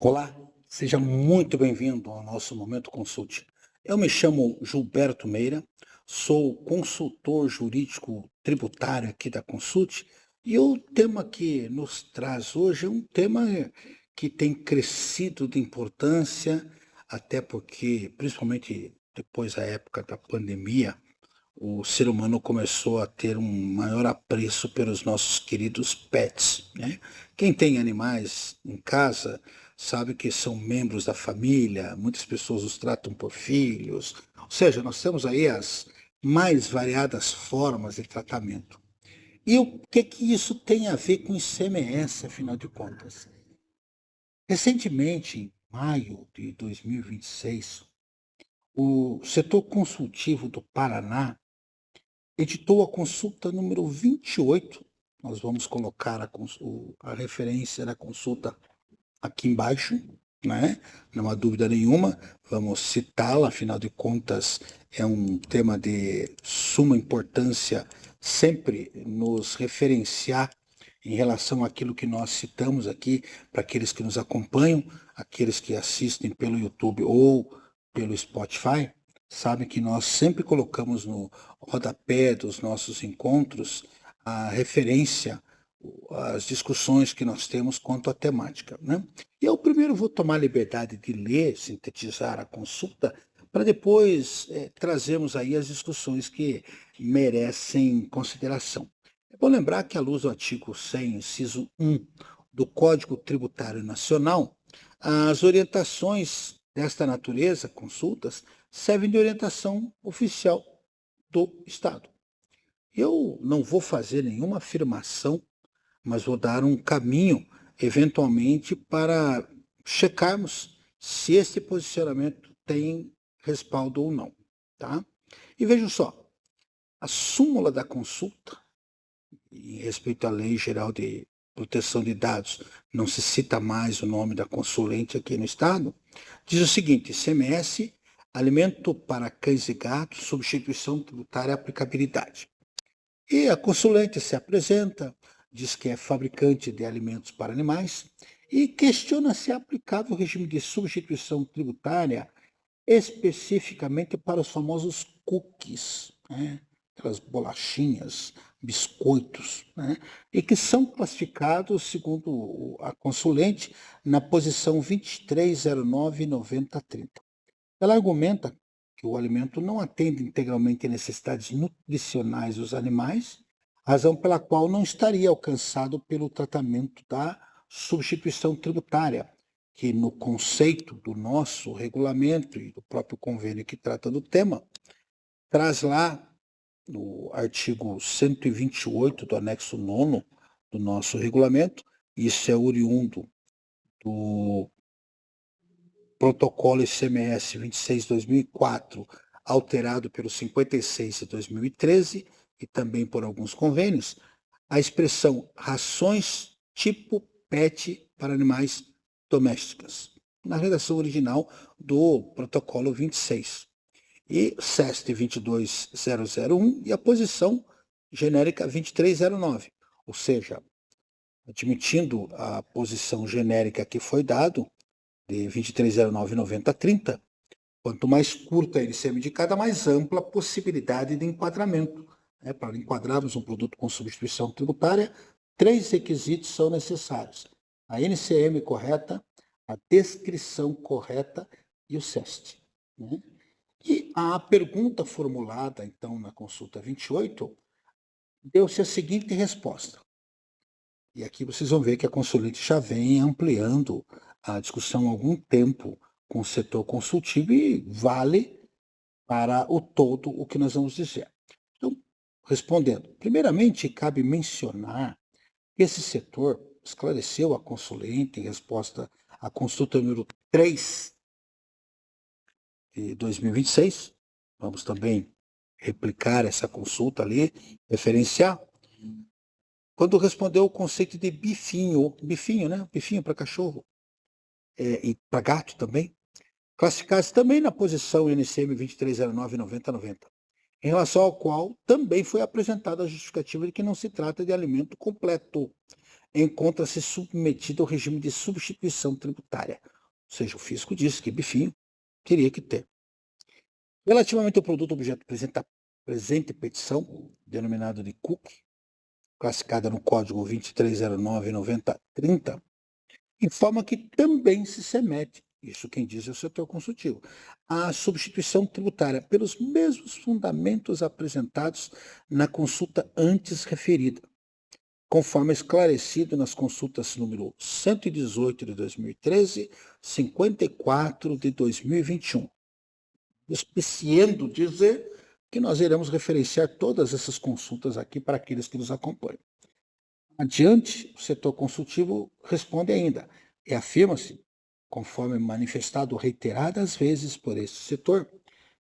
Olá, seja muito bem-vindo ao nosso Momento Consulte. Eu me chamo Gilberto Meira, sou consultor jurídico tributário aqui da Consulte e o tema que nos traz hoje é um tema que tem crescido de importância, até porque, principalmente depois da época da pandemia, o ser humano começou a ter um maior apreço pelos nossos queridos pets, né? Quem tem animais em casa sabe que são membros da família, muitas pessoas os tratam por filhos, ou seja, nós temos aí as mais variadas formas de tratamento. E o que isso tem a ver com ICMS, afinal de contas? Recentemente, em maio de 2026, o setor consultivo do Paraná editou a consulta número 28. Nós vamos colocar a referência da consulta aqui embaixo, né? Não há dúvida nenhuma, vamos citá-la, afinal de contas, é um tema de suma importância sempre nos referenciar em relação àquilo que nós citamos aqui, para aqueles que nos acompanham, aqueles que assistem pelo YouTube ou pelo Spotify, sabem que nós sempre colocamos no rodapé dos nossos encontros a referência, as discussões que nós temos quanto à temática, né? E eu primeiro vou tomar a liberdade de ler, sintetizar a consulta, para depois trazermos aí as discussões que merecem consideração. É bom lembrar que, à luz do artigo 100, inciso 1 do Código Tributário Nacional, as orientações desta natureza, consultas, servem de orientação oficial do Estado. Eu não vou fazer nenhuma afirmação, mas vou dar um caminho, eventualmente, para checarmos se esse posicionamento tem respaldo ou não, tá? E vejam só, a súmula da consulta, em respeito à Lei Geral de Proteção de Dados, não se cita mais o nome da consulente aqui no Estado, diz o seguinte: ICMS, alimento para cães e gatos, substituição tributária e aplicabilidade. E a consulente se apresenta, diz que é fabricante de alimentos para animais e questiona se é aplicável o regime de substituição tributária especificamente para os famosos cookies, né? Aquelas bolachinhas, biscoitos, né? E que são classificados, segundo a consulente, na posição 23099030. Ela argumenta que o alimento não atende integralmente às necessidades nutricionais dos animais, razão pela qual não estaria alcançado pelo tratamento da substituição tributária, que no conceito do nosso regulamento e do próprio convênio que trata do tema, traz lá no artigo 128 do anexo 9º do nosso regulamento, isso é oriundo do Protocolo ICMS 26/2004, alterado pelo 56 de 2013 e também por alguns convênios, a expressão rações tipo PET para animais domésticos, na redação original do Protocolo 26. E SEST 22001 e a posição genérica 2309, ou seja, admitindo a posição genérica que foi dado, de 23099030, quanto mais curta ele ser indicada, mais ampla a possibilidade de enquadramento. Para enquadrarmos um produto com substituição tributária, 3 requisitos são necessários: a NCM correta, a descrição correta e o SEST, né? E a pergunta formulada, então, na consulta 28, deu-se a seguinte resposta. E aqui vocês vão ver que a consulente já vem ampliando a discussão há algum tempo com o setor consultivo e vale para o todo o que nós vamos dizer. Então, respondendo, primeiramente, cabe mencionar que esse setor esclareceu a consulente em resposta à consulta número 3 de 2026. Vamos também replicar essa consulta ali, referenciar. Quando respondeu o conceito de bifinho, né? Bifinho para cachorro e para gato também, classificados também na posição NCM 23099090, em relação ao qual também foi apresentada a justificativa de que não se trata de alimento completo. encontra-se submetido ao regime de substituição tributária. Ou seja, o fisco disse que bifinho teria que ter. Relativamente ao produto objeto presente petição, denominado de cookie, classificada no Código 2309-9030, informa que também se semete, isso quem diz é o setor consultivo, a substituição tributária pelos mesmos fundamentos apresentados na consulta antes referida, conforme esclarecido nas consultas número 118 de 2013, 54 de 2021. Especiando dizer que nós iremos referenciar todas essas consultas aqui para aqueles que nos acompanham. Adiante, o setor consultivo responde ainda e afirma-se, conforme manifestado reiteradas vezes por este setor,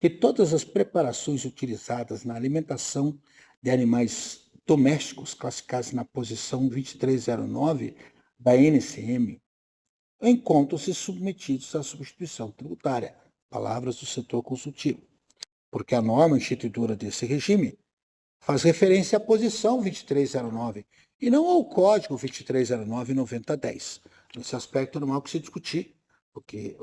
que todas as preparações utilizadas na alimentação de animais domésticos classificados na posição 2309 da NCM encontram-se submetidos à substituição tributária, palavras do setor consultivo, porque a norma instituidora desse regime faz referência à posição 2309 e não ao código 2309-9010. Nesse aspecto é normal que se discutir, porque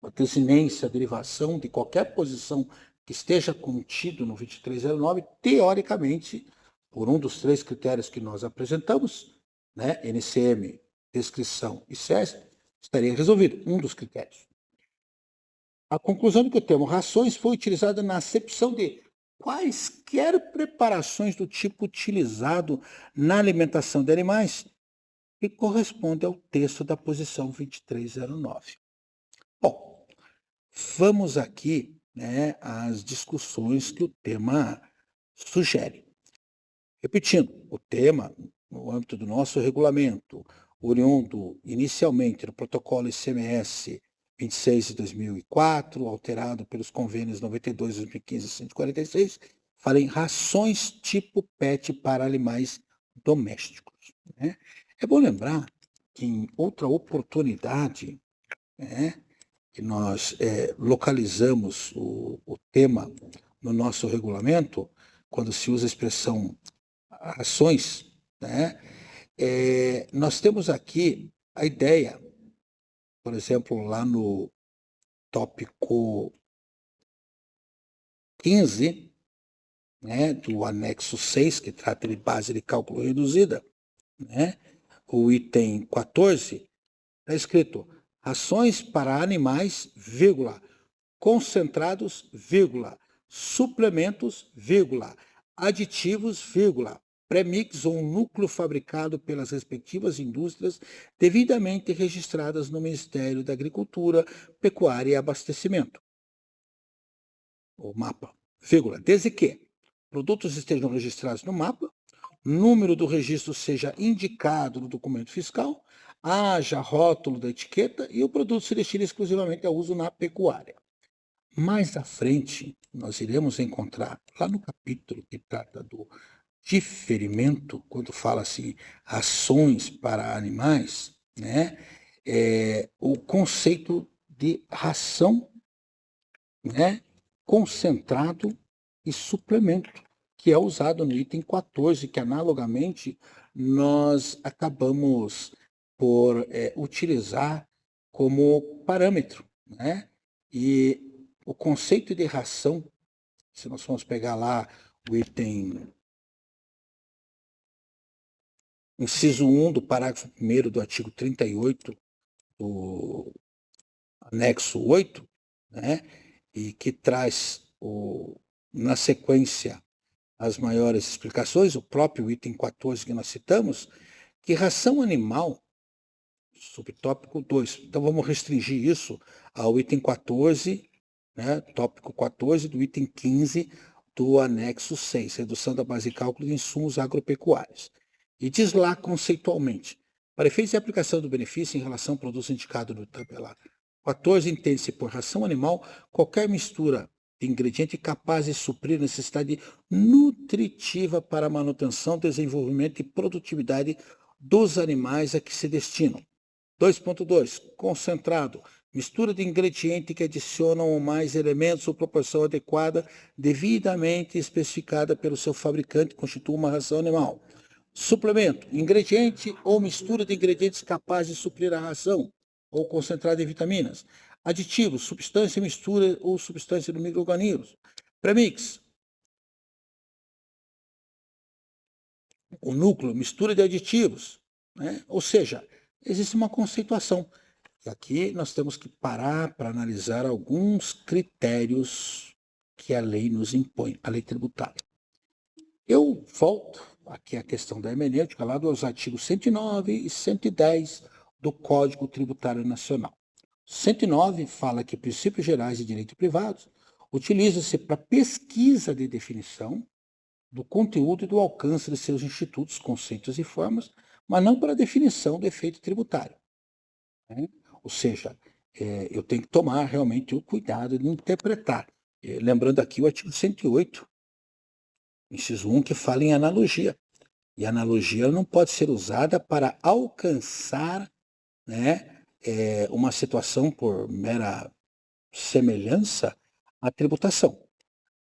a desinência, a derivação de qualquer posição que esteja contido no 2309, teoricamente, por um dos três critérios que nós apresentamos, né, NCM, descrição e SES, estaria resolvido, um dos critérios. A conclusão de que o termo rações foi utilizado na acepção de quaisquer preparações do tipo utilizado na alimentação de animais, que corresponde ao texto da posição 2309. Bom, vamos aqui, né, às discussões que o tema sugere. Repetindo, o tema, no âmbito do nosso regulamento, oriundo inicialmente do protocolo ICMS 26 de 2004, alterado pelos convênios 92 de 2015 e 146, fala em rações tipo PET para animais domésticos. Né? É bom lembrar que em outra oportunidade, né, que nós localizamos o tema no nosso regulamento, quando se usa a expressão rações, né, nós temos aqui a ideia, por exemplo, lá no tópico 15, né, do anexo 6, que trata de base de cálculo reduzida, né, o item 14, está escrito rações para animais, vírgula, concentrados, vírgula, suplementos, vírgula, aditivos, vírgula, pré-mix ou um núcleo fabricado pelas respectivas indústrias devidamente registradas no Ministério da Agricultura, Pecuária e Abastecimento. O MAPA, vírgula, desde que produtos estejam registrados no MAPA, número do registro seja indicado no documento fiscal, haja rótulo da etiqueta e o produto se destine exclusivamente ao uso na pecuária. Mais à frente, nós iremos encontrar, lá no capítulo que trata do diferimento, quando fala assim, ações para animais, né, o conceito de ração, né, concentrado e suplemento, que é usado no item 14, que analogamente nós acabamos por utilizar como parâmetro, né? E o conceito de ração, se nós formos pegar lá o item inciso 1 do parágrafo 1º do artigo 38 do anexo 8, né, e que traz, na sequência, as maiores explicações, o próprio item 14 que nós citamos, que ração animal, subtópico 2, então vamos restringir isso ao item 14, né, tópico 14 do item 15 do anexo 6, redução da base de cálculo de insumos agropecuários. E diz lá conceitualmente, para efeitos de aplicação do benefício em relação ao produto indicado no tabelar 14, entende-se por ração animal qualquer mistura de ingrediente capaz de suprir a necessidade nutritiva para a manutenção, desenvolvimento e produtividade dos animais a que se destinam. 2.2. Concentrado. Mistura de ingrediente que adicionam ou mais elementos ou proporção adequada, devidamente especificada pelo seu fabricante, constitui uma ração animal. Suplemento, ingrediente ou mistura de ingredientes capazes de suprir a ração ou concentrado em vitaminas. Aditivos, substância, mistura ou substância de micro-organismos. Premix, o núcleo, mistura de aditivos. Né? Ou seja, existe uma conceituação. E aqui nós temos que parar para analisar alguns critérios que a lei nos impõe, a lei tributária. Eu volto aqui à questão da hermenêutica, lá dos artigos 109 e 110 do Código Tributário Nacional. 109 fala que princípios gerais de direito privado utilizam-se para pesquisa de definição do conteúdo e do alcance de seus institutos, conceitos e formas, mas não para definição do efeito tributário. Né? Ou seja, eu tenho que tomar realmente o cuidado de interpretar. Lembrando aqui o artigo 108, inciso 1, que fala em analogia. E a analogia não pode ser usada para alcançar, né, uma situação por mera semelhança à tributação.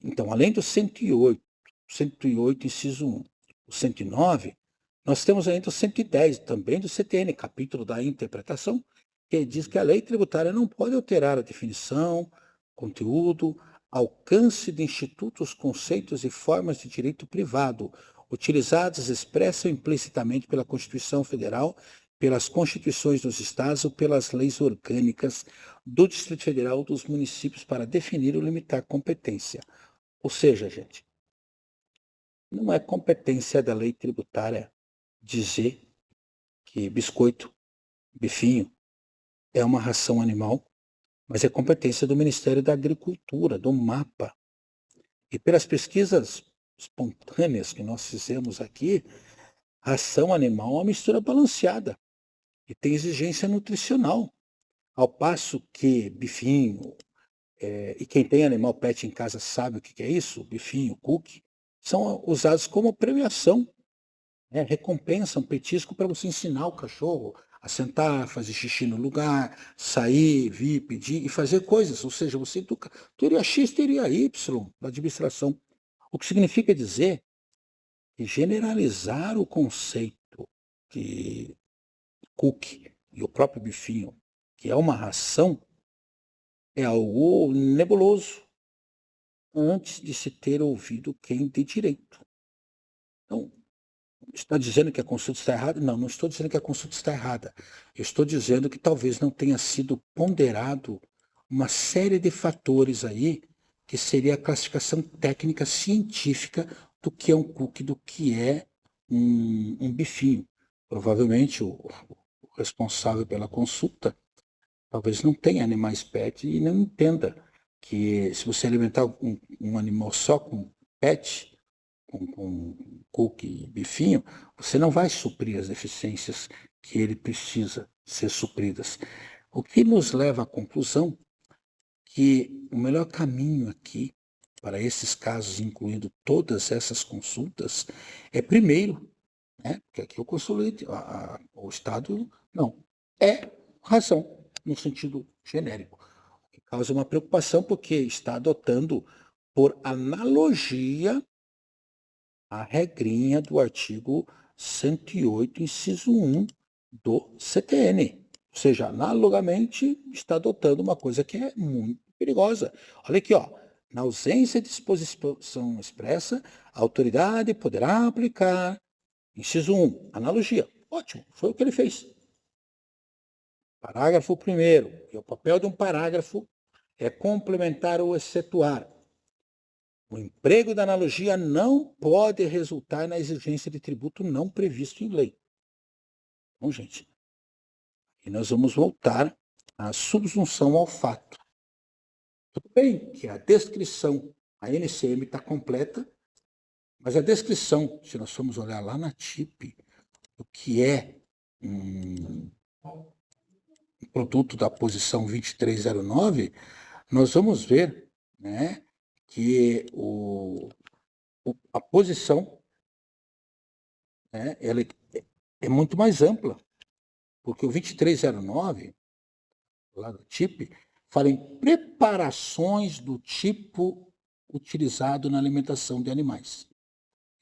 Então, além do 108, inciso 1, o 109, nós temos ainda o 110, também do CTN, capítulo da interpretação, que diz que a lei tributária não pode alterar a definição, conteúdo, alcance de institutos, conceitos e formas de direito privado, utilizados expressa ou implicitamente pela Constituição Federal, pelas constituições dos estados ou pelas leis orgânicas do Distrito Federal ou dos municípios para definir ou limitar competência. Ou seja, gente, não é competência da lei tributária dizer que biscoito, bifinho, é uma ração animal, mas é competência do Ministério da Agricultura, do MAPA. E pelas pesquisas espontâneas que nós fizemos aqui, ração animal é uma mistura balanceada e tem exigência nutricional. Ao passo que bifinho, e quem tem animal pet em casa sabe o que é isso, bifinho, cookie, são usados como premiação, né? Recompensa, um petisco para você ensinar o cachorro a sentar, fazer xixi no lugar, sair, vir, pedir e fazer coisas. Ou seja, você educa. Teria X, teria Y da administração. O que significa dizer que generalizar o conceito de cookie e o próprio bifinho, que é uma ração, é algo nebuloso antes de se ter ouvido quem tem direito. Então, está dizendo que a consulta está errada? Não, não estou dizendo que a consulta está errada. Eu estou dizendo que talvez não tenha sido ponderado uma série de fatores aí, que seria a classificação técnica científica do que é um cookie, do que é um bifinho. Provavelmente o responsável pela consulta talvez não tenha animais pet e não entenda que se você alimentar um animal só com pet, com cookie e bifinho, você não vai suprir as deficiências que ele precisa ser supridas. O que nos leva à conclusão que o melhor caminho aqui para esses casos, incluindo todas essas consultas, é primeiro, né, porque aqui eu consulei, o Estado não, é razão, no sentido genérico, que causa uma preocupação porque está adotando por analogia a regrinha do artigo 108, inciso 1 do CTN. Ou seja, analogamente está adotando uma coisa que é muito perigosa. Olha aqui, ó. Na ausência de disposição expressa, a autoridade poderá aplicar, inciso 1, analogia. Ótimo, foi o que ele fez. Parágrafo 1º. E o papel de um parágrafo é complementar ou excetuar. O emprego da analogia não pode resultar na exigência de tributo não previsto em lei. Bom, gente, e nós vamos voltar à subsunção ao fato. Tudo bem que a descrição, a NCM está completa, mas a descrição, se nós formos olhar lá na TIP, o que é um produto da posição 2309, nós vamos ver, né, que a posição, né, ela é muito mais ampla, porque o 2309, lá do TIP, fala em preparações do tipo utilizado na alimentação de animais.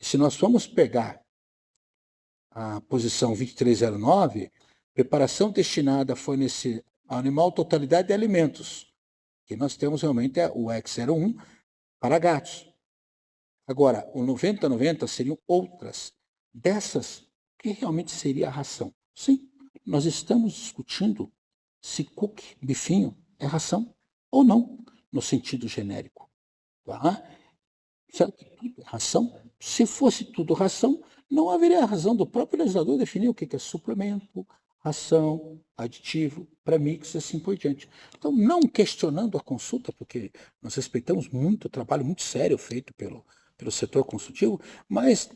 E se nós formos pegar a posição 2309, preparação destinada a fornecer ao animal totalidade de alimentos, que nós temos realmente o X01 para gatos. Agora, o 9090 seriam outras. Dessas, que realmente seria a ração? Sim, nós estamos discutindo se cookie, bifinho, é ração ou não, no sentido genérico. Tá? Será que tudo é ração? Se fosse tudo ração, não haveria razão do próprio legislador definir o que é suplemento, ração, aditivo, premix e assim por diante. Então, não questionando a consulta, porque nós respeitamos muito o trabalho muito sério feito pelo setor consultivo, mas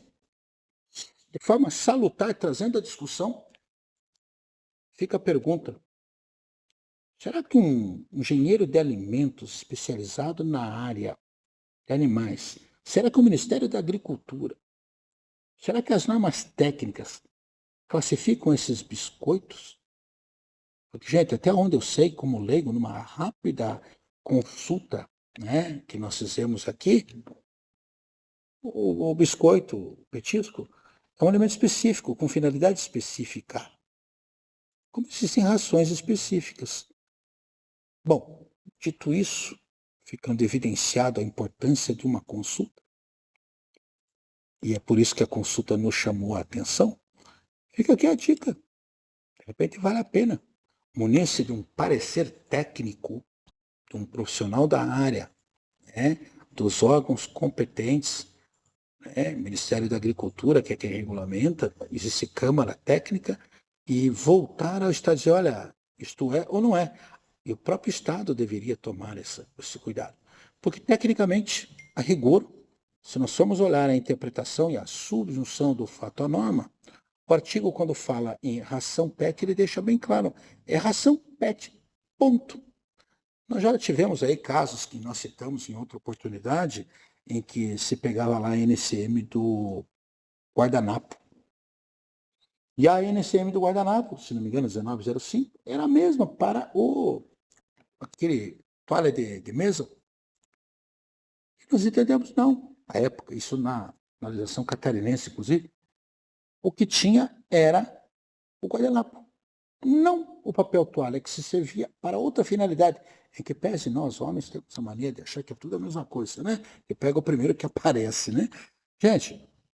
de forma salutar, trazendo a discussão, fica a pergunta: será que um engenheiro de alimentos especializado na área de animais, será que o Ministério da Agricultura, será que as normas técnicas classificam esses biscoitos? Porque, gente, até onde eu sei, como leigo, numa rápida consulta, né, que nós fizemos aqui, o biscoito, o petisco, é um alimento específico, com finalidade específica. Como existem rações específicas. Bom, dito isso, ficando evidenciado a importância de uma consulta, e é por isso que a consulta nos chamou a atenção, fica aqui a dica. De repente vale a pena. Munir-se de um parecer técnico, de um profissional da área, né, dos órgãos competentes, né, Ministério da Agricultura, que é quem regulamenta, existe Câmara Técnica, e voltar ao Estado e dizer, olha, isto é ou não é. E o próprio Estado deveria tomar esse cuidado. Porque, tecnicamente, a rigor, se nós formos olhar a interpretação e a subjunção do fato à norma, o artigo, quando fala em ração PET, ele deixa bem claro, é ração PET, ponto. Nós já tivemos aí casos que nós citamos em outra oportunidade, em que se pegava lá a NCM do guardanapo. E a NCM do guardanapo, se não me engano, 1905, era a mesma para aquele toalha de mesa. E nós entendemos, não. À época, isso na legislação catarinense, inclusive, o que tinha era o guardanapo. Não o papel toalha, que se servia para outra finalidade. Em que pese nós, homens, temos essa mania de achar que é tudo a mesma coisa, né? Que pega o primeiro que aparece, né? Gente,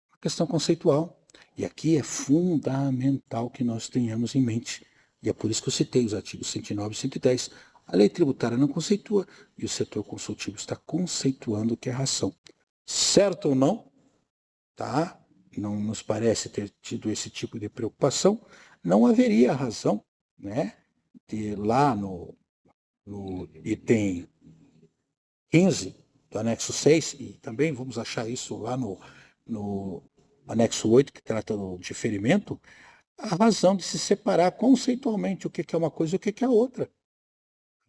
uma questão conceitual. E aqui é fundamental que nós tenhamos em mente. E é por isso que eu citei os artigos 109 e 110. A lei tributária não conceitua e o setor consultivo está conceituando o que é ração. Certo ou não, tá? Não nos parece ter tido esse tipo de preocupação. Não haveria razão, né, de lá no item 15 do anexo 6, e também vamos achar isso lá no anexo 8, que trata do diferimento, a razão de se separar conceitualmente o que é uma coisa e o que é outra.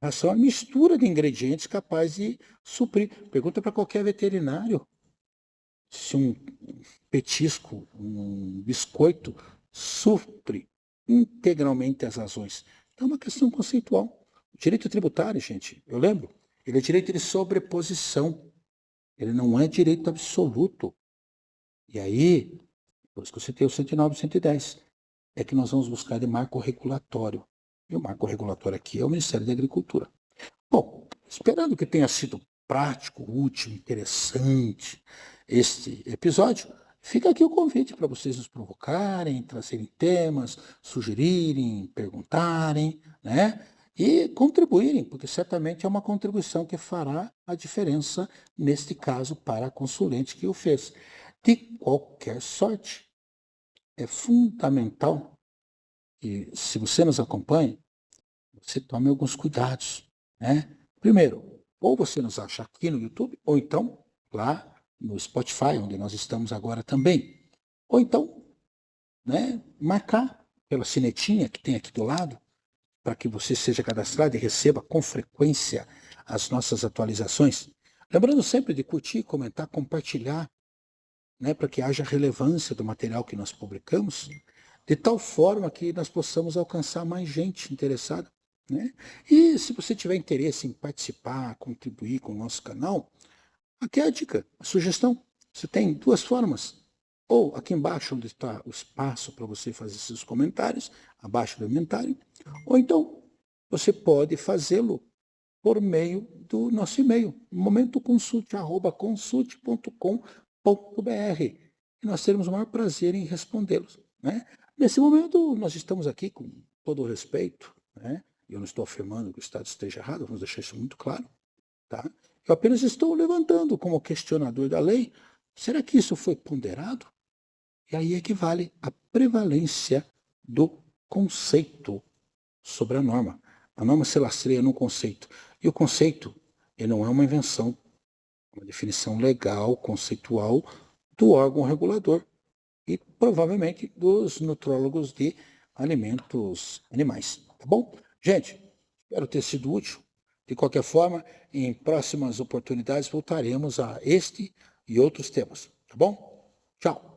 A ração é uma mistura de ingredientes capaz de suprir. Pergunta para qualquer veterinário se um petisco, um biscoito, supre integralmente as razões. Então é uma questão conceitual. O direito tributário, gente, eu lembro, ele é direito de sobreposição. Ele não é direito absoluto. E aí, por isso que eu citei o 109 e 110, é que nós vamos buscar de marco regulatório. E o marco regulatório aqui é o Ministério da Agricultura. Bom, esperando que tenha sido prático, útil, interessante este episódio, fica aqui o convite para vocês nos provocarem, trazerem temas, sugerirem, perguntarem, né? E contribuírem, porque certamente é uma contribuição que fará a diferença, neste caso, para a consulente que o fez. De qualquer sorte, é fundamental que, se você nos acompanha, você tome alguns cuidados, né? Primeiro, ou você nos acha aqui no YouTube, ou então lá no Spotify, onde nós estamos agora também. Ou então, né, marcar pela sinetinha que tem aqui do lado, para que você seja cadastrado e receba com frequência as nossas atualizações. Lembrando sempre de curtir, comentar, compartilhar, né, para que haja relevância do material que nós publicamos, de tal forma que nós possamos alcançar mais gente interessada, né? E se você tiver interesse em participar, contribuir com o nosso canal, aqui é a dica, a sugestão. Você tem duas formas. ou aqui embaixo onde está o espaço para você fazer seus comentários, abaixo do comentário, ou então você pode fazê-lo por meio do nosso e-mail, momentoconsulte@consulte.com.br, e nós teremos o maior prazer em respondê-los, né? Nesse momento, nós estamos aqui com todo o respeito, né? Eu não estou afirmando que o Estado esteja errado, vamos deixar isso muito claro, tá? Eu apenas estou levantando como questionador da lei, será que isso foi ponderado? E aí equivale à prevalência do conceito sobre a norma. A norma se lastreia no conceito. E o conceito, ele não é uma invenção, é uma definição legal, conceitual do órgão regulador e provavelmente dos nutrólogos de alimentos animais. Tá bom? Gente, espero ter sido útil. De qualquer forma, em próximas oportunidades voltaremos a este e outros temas. Tá bom? Tchau.